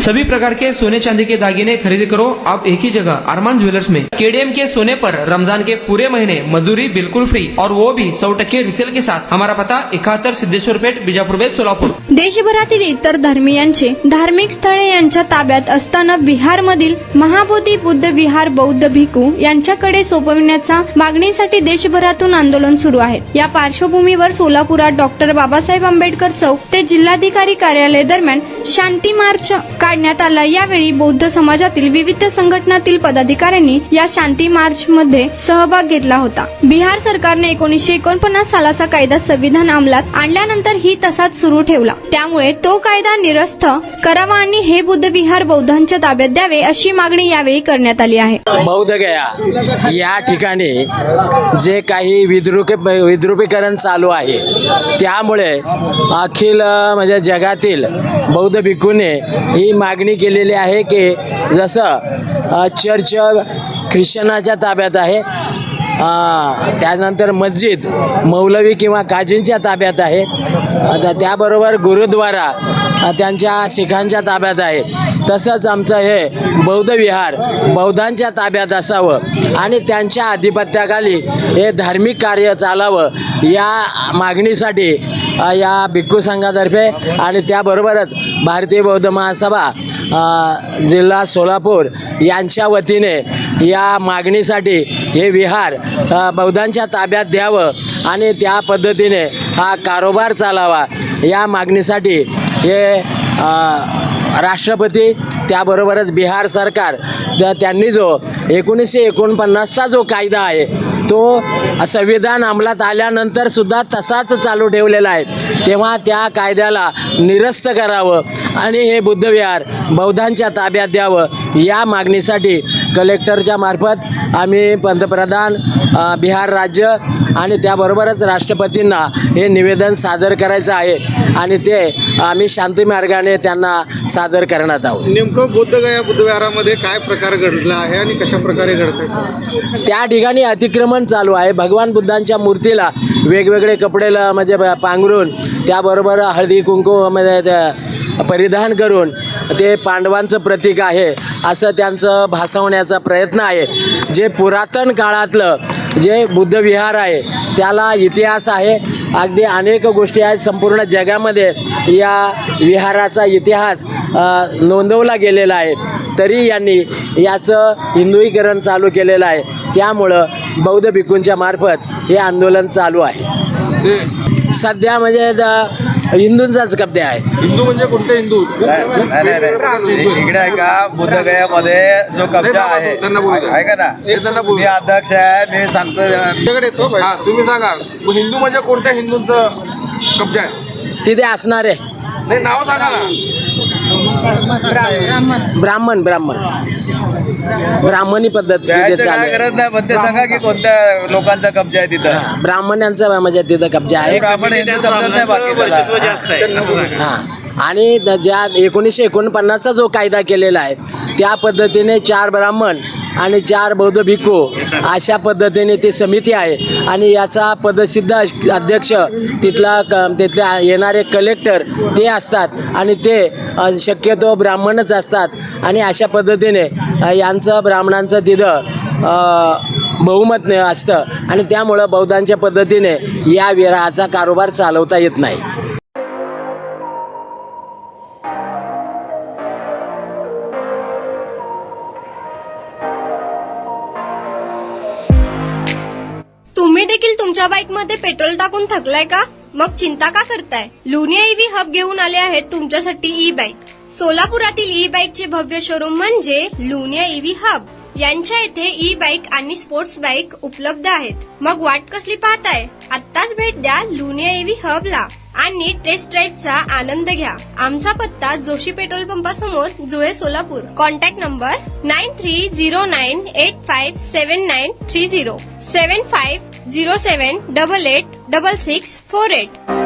सभी प्रकार के सोने चांदी के दागिने खरीदी करो आप एक ही जगह अरमान ज्वेलर्स में। केडीएम के सोने पर रमजान के पूरे महीने मजदूरी बिल्कुल फ्री और वो भी 100% रिसेल के साथ। हमारा पता 71 सिद्धेश्वर पेठ, बीजापुर बेस, सोलापूर। देशभरातील इतर धर्मीयांचे धार्मिक स्थळे यांच्या ताब्यात असताना बिहारमधील महाबोधी बुद्ध विहार बौद्ध भिक्खू यांच्याकडे सोपविण्याच्या मागणीसाठी देशभरातून आंदोलन सुरू आहे। या पार्श्वभूमीवर सोलापुरात डॉक्टर बाबासाहेब आंबेडकर चौक ते जिल्हाधिकारी कार्यालय दरम्यान शांती मार्च काढण्यात आला। यावेळी बौद्ध समाजातील विविध संघटनातील पदाधिकाऱ्यांनी या शांती मार्च मध्ये सहभाग घेतला होता। बिहार सरकारने 1949 सालाचा कायदा संविधान अंमलात आणल्यानंतर ही तसाच सुरू ठेवला, त्यामुळे तो कायदा निरस्त करावा आणि हे बुद्ध विहार बौद्धांच्या ताब्यात द्यावे अशी मागणी यावेळी करण्यात आली आहे। बौद्ध गया या ठिकाणी जे काही विद्रुपीकरण चालू आहे त्यामुळे अखिल म्हणजे जगातील बौद्ध भिक्खूने ही मागणी केलेली आहे की जसं चर्च ख्रिश्चनाच्या ताब्यात आहे, त्यानंतर मस्जिद मौलवी किंवा काजींच्या ताब्यात आहे, त्याबरोबर गुरुद्वारा त्यांच्या शिखांच्या ताब्यात आहे, तसंच आमचं हे बौद्ध विहार बौद्धांच्या ताब्यात असावं आणि त्यांच्या आधिपत्याखाली हे धार्मिक कार्य चालावं या मागणीसाठी या भिक्खू संघातर्फे आणि त्याबरोबरच भारतीय बौद्ध महासभा जिल्हा सोलापूर यांच्या वतीने या मागणीसाठी हे विहार बौद्धांच्या ताब्यात द्यावं आणि त्या पद्धतीने हा कारोबार चालावा या मागणीसाठी हे राष्ट्रपती त्याबरोबरच बिहार सरकार त्यांनी जो 1949चा जो कायदा आहे तो संविधान अंमलात आल्यानंतर सुद्धा तसाच चालू ठेवलेला आहे, तेव्हा त्या कायद्याला निरस्त करावं आणि हे बुद्ध विहार बौद्धांच्या ताब्यात द्यावं या मागणीसाठी कलेक्टरच्या मार्फत आम्ही पंतप्रधान बिहार राज्य आणि त्याबरोबरच राष्ट्रपतींना हे निवेदन सादर करायचं आहे आणि ते आम्ही शांती मार्गाने त्यांना सादर करण्यात आहोत। नेमकं बुद्ध विहारामध्ये काय प्रकार घडला आहे आणि कशा प्रकारे घडतंय? त्या ठिकाणी अतिक्रमण चालू आहे। भगवान बुद्धांच्या मूर्तीला वेगवेगळे कपडे म्हणजे पांघरून त्याबरोबर हळदी कुंकू म्हणजे परिधान करून ते पांडवांचं प्रतीक आहे असं त्यांचं भासवण्याचा प्रयत्न आहे। जे पुरातन काळातलं जे बुद्ध विहार आहे त्याला इतिहास आहे, अगदी अनेक गोष्टी आहेत, संपूर्ण जगामध्ये या विहाराचा इतिहास नोंदवला गेलेला आहे, तरी यांनी याचं हिंदुईकरण चालू केलेलं आहे, त्यामुळं बौद्ध भिक्खूंच्या मार्फत हे आंदोलन चालू आहे। सध्या म्हणजे हिंदूंचाच कब्जा आहे। हिंदू म्हणजे कोणते हिंदू? इकडे आहे का बुद्ध गयामध्ये जो कब्जा आहे का ना, मी अध्यक्ष आहे, मी सांगतो तुम्ही सांगा हिंदू म्हणजे कोणत्या हिंदूंचं कब्जा आहे तिथे असणार आहे? नाही, नाव सांगा ना। ब्राह्मणी पद्धत तिथे चालू गरज नाही, पण ते सांगा की कोणत्या लोकांचा कब्जा आहे तिथं? ब्राह्मणांचा म्हणजे तिथं कब्जा आहे। ब्राह्मण हिंदू समजत नाही बाकी। आणि ज्या 1949चा जो कायदा केलेला आहे त्या पद्धतीने 4 ब्राह्मण आणि 4 बौद्ध भिक्खू अशा पद्धतीने ती समिती आहे आणि याचा पदसिद्ध अध्यक्ष तिथल्या येणारे कलेक्टर ते असतात आणि ते शक्यतो ब्राह्मणच असतात आणि अशा पद्धतीने यांचं ब्राह्मणांचं तिथं बहुमत असतं आणि त्यामुळं बौद्धांच्या पद्धतीने या विहाराचा कारोबार चालवता येत नाही। तुम्ही देखील तुमच्या बाईकमध्ये पेट्रोल टाकून थकलाय का? मग चिंता का करताय? लुनिया ईव्ही हब घेऊन आले आहेत तुमच्यासाठी ई बाईक। सोलापुरातील ई बाईकचे भव्य शोरूम म्हणजे लुनिया ईव्ही हब। यांच्या इथे ई बाईक आणि स्पोर्ट्स बाईक उपलब्ध आहेत। मग वाट कसली पाहताय? आत्ताच भेट द्या लुनिया ईव्ही हबला आणि टेस्ट ड्राईव्हचा आनंद घ्या। आमचा पत्ता जोशी पेट्रोल पंपासमोर, जुळे, सोलापूर। Contact number 9309857930 7507886648।